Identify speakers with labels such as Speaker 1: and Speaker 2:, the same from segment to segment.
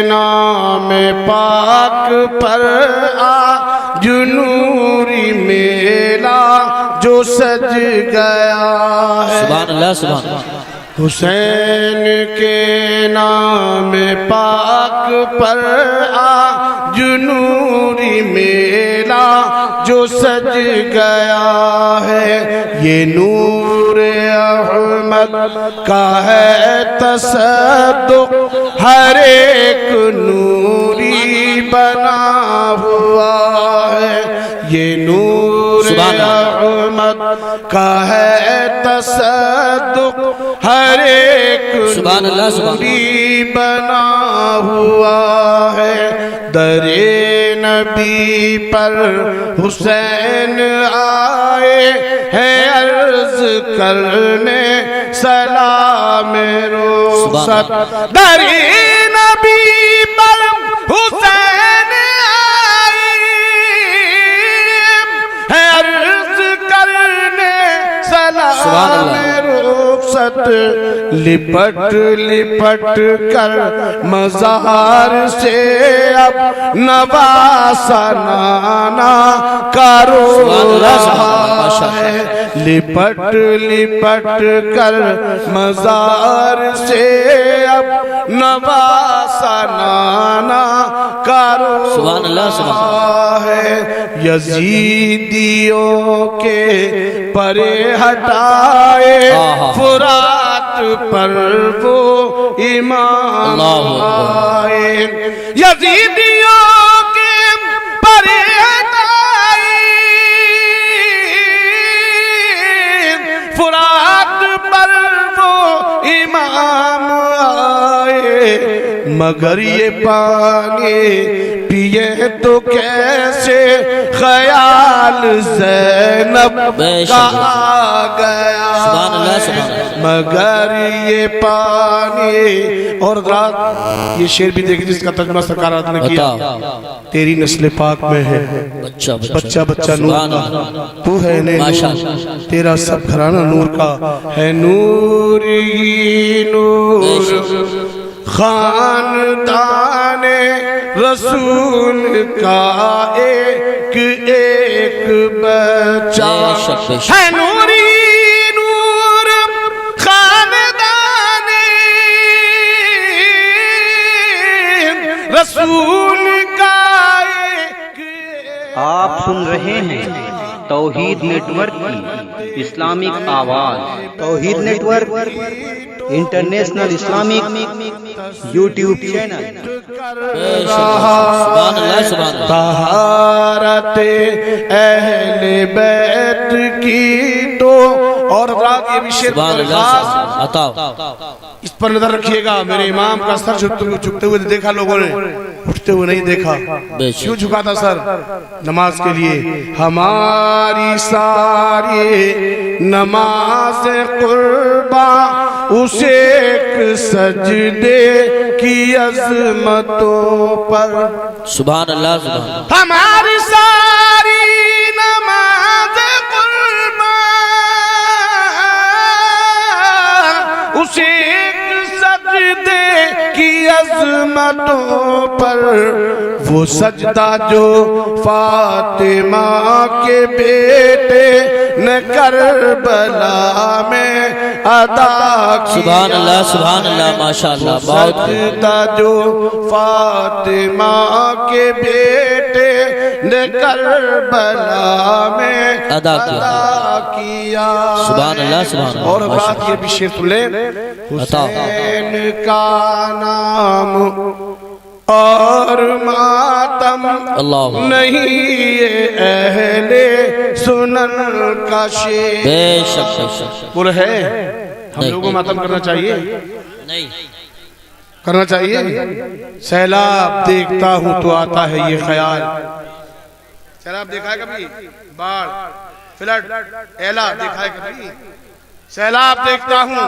Speaker 1: نام پاک پر آج نوری میلا جو سج گیا ہے.
Speaker 2: سبحان اللہ سبحان اللہ.
Speaker 1: حسین کے نام پاک پر آج نوری میلا جو سج گیا ہے. یہ نور احمد کا ہے تصدق، ہر ایک نوری بنا ہوا ہے. یہ نور احمد کا ہے تصدق، ہر ایک نوری بنا ہوا ہے. در نبی پر حسین آئے ہیں عرض کرنے سلام رخصت. در نبی پر حسین آئے ہیں عرض کرنے سلام رخصت. لپٹ لپٹ کر مزار سے اب نواسا نانا کا رو رہا ہے. لپٹ لپٹ کر مزار سے اب نواسا نانا کا رو رہا ہے. یزیدیوں کے پرے ہٹائے فرات پر وہ امام آئے. یزیدیوں کے پرے ہٹائے فرات پر وہ امام آئے. مگر یہ پانی پیے تو کیسے خیال زینب کا آ گیا. مگر یہ پانی. اور رات یہ شعر بھی دیکھیں جس کا ترجمہ سرکار نے کیا. تیری نسل پاک میں ہے بچہ بچہ نور کا، تو ہے نور، تیرا سب گھرانہ نور کا ہے. نور ہی نور خاندان رسول کا ایک ایک بچہ ہے. نوری نور خاندان رسول کا ایک.
Speaker 3: آپ سن رہے ہیں توحید نیٹ ورک کی اسلامک آواز. Tawheed network international Islamic YouTube channel.
Speaker 1: طہارت اہل بیت کی تو. اور رات یہ بھی شعر خاص اس پر نظر رکھیے گا. میرے امام کا سر جھکتے ہوئے دیکھا لوگوں نے، اٹھتے ہوئے نہیں دیکھا. کیوں جھکا تھا سر؟ نماز کے لیے. ہماری ساری نماز قرباں اسے ایک سجدے کی عظمتوں پر.
Speaker 2: سبحان اللہ سبحان اللہ.
Speaker 1: ہماری ساری نماز قرباں اسے ایک سجدے کی عظمتوں پر. وہ سجدہ جو فاطمہ کے بیٹے نے کربلا میں ادا کیا.
Speaker 2: سبحان اللہ ماشاءاللہ.
Speaker 1: سجدہ جو فاطمہ کے بیٹے نے کربلا میں ادا کیا.
Speaker 2: سبحان اللہ سبحان اللہ.
Speaker 1: اور بات یہ بھی شعر سن لیں. حسین کا نام اور ماتم نہیں یہ اہل سنن کا شعر.
Speaker 2: بے شک
Speaker 1: بول ہے ہم لوگوں کو ماتم کرنا چاہیے؟
Speaker 2: نہیں
Speaker 1: کرنا چاہیے. سیلاب دیکھتا ہوں تو آتا ہے یہ خیال. سیلاب دیکھا ہے کبھی؟ باڑ فلڈ ایلا دیکھا ہے کبھی؟ سیلاب دیکھتا ہوں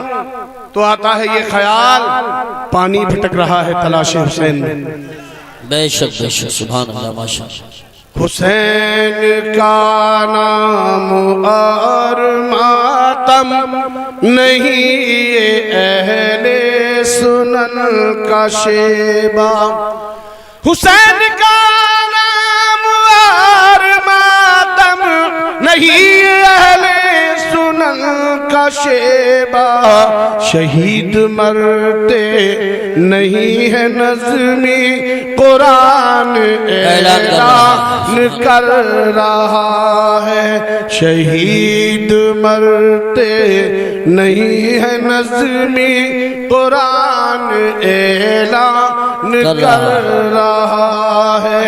Speaker 1: تو آتا ہے یہ خیال، پانی بھٹک رہا ہے تلاش حسین میں.
Speaker 2: بے شک سبحان اللہ ماشاءاللہ.
Speaker 1: حسین کا نام اور ماتم نہیں یہ اہل سنن کا شیبہ حسین کا نام اور ماتم نہیں اہل سنن کا شیبہ شہید مرتے نہیں ہے نظمی قرآن اعلان کر رہا ہے شہید مرتے نہیں ہے نظمی قرآن اعلان کر رہا ہے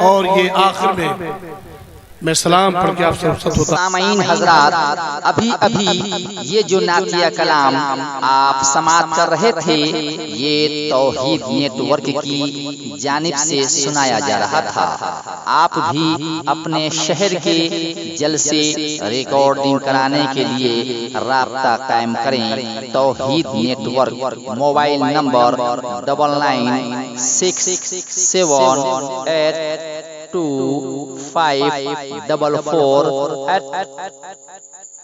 Speaker 1: اور یہ آخر میں سلام پڑھ کے آپ سے رخصت ہوتا ہوں۔
Speaker 4: سامعین حضرات، ابھی یہ جو نعتیہ کلام آپ سماعت کر رہے تھے یہ توحید نیٹ ورک کی جانب سے سنایا جا رہا تھا۔ آپ بھی اپنے شہر کے جلسے ریکارڈنگ کرانے کے لیے رابطہ قائم کریں۔ توحید نیٹ ورک، موبائل نمبر 9967844488